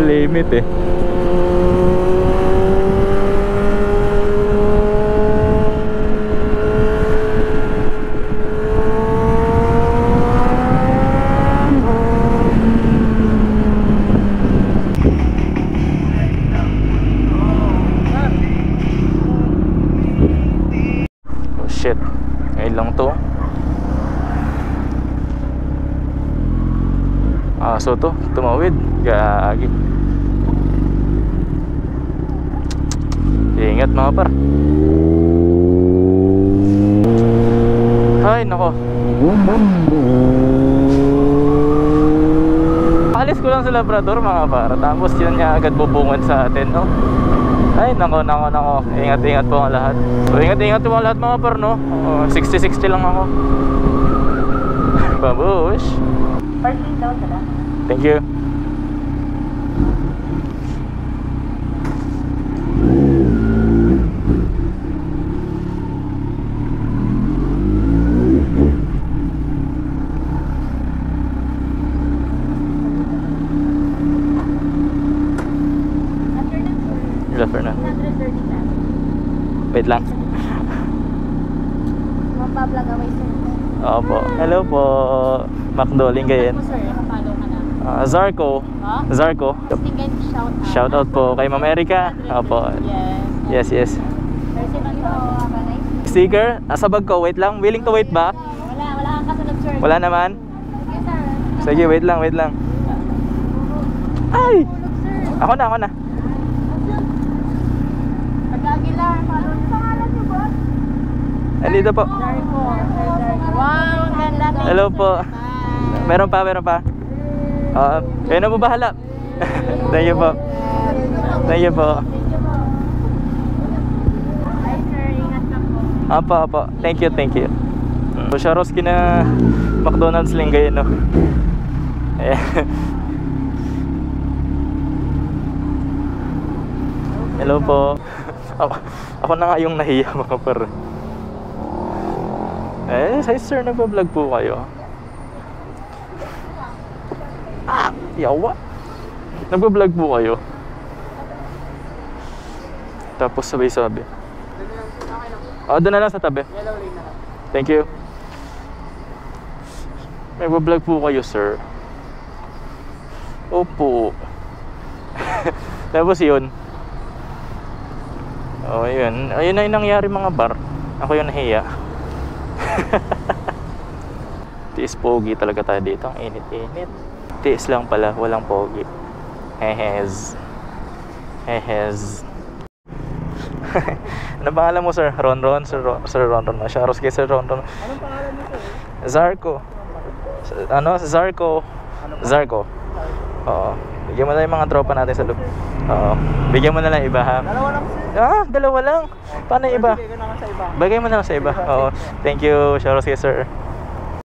Limit eh. Shit, ngayon lang to. So to, tumawid. Gagi. Ingat mga par. Ay nako. Alis ko lang sa Labrador mga par. Tapos yun niya agad bubungan sa atin, no? Ay nako. Ingat po ang lahat. So ingat po ang lahat mga par, no? 60-60 lang ako. Babush. Parking daw sila. Thank you. After na. 130 lang. Wait lang. Mapablog away sir. Opo. Hello po. McDolling kayo. Sir, kapalo ka na. Zarko. Huh? Zarko. Stingan Shout out po kay Ma'am Erica. Opo. Yes. Yes. Person lang ito. Sticker? Sa bag ko. Wait lang. Willing to wait ba? Wala kang kasunod sir. Wala naman? Sige sir. Sige, wait lang. Ay! Sir. Ako na. Pag-Aguilar, follow niyo. Pangalan niyo ba? Andito po. Zarko. Wow, ang ganda. Hello po. Meron pa. Kayo na po bahala. Thank you po. Hi sir, ingat ka po. Apa. Thank you. So, Swarovski na McDonald's Lingayen, no? Hello po. Ako na nga yung nahiya mga par. Sir, nagpa-vlog po kayo. Yawa. Nagpa-vlog po kayo. Tapos sabay-sabi. Doon na lang sa tabi. Thank you. Nagpa-vlog po kayo, sir. Opo. Tapos yun. Ayun na yung nangyari mga bar. Ako yung nahiya. Tiis pogi talaga tayo dito. Ang init. Tiis lang pala, walang pogi. Hehez. Ano pangalan mo sir? Ronron? Sir Ronron. Swarovski Sir Ronron. Anong pangalan mo sir? Zarko. Zarko. Oo. Bigyan mo na yung mga tropa natin sa loob. Oo. Bigyan mo na lang iba ha. Dalawa lang sir. Dalawa lang. Paano yung iba? Bigay ko naman sa iba. Bagay mo na lang sa iba. Oo. Thank you, Swarovski sir.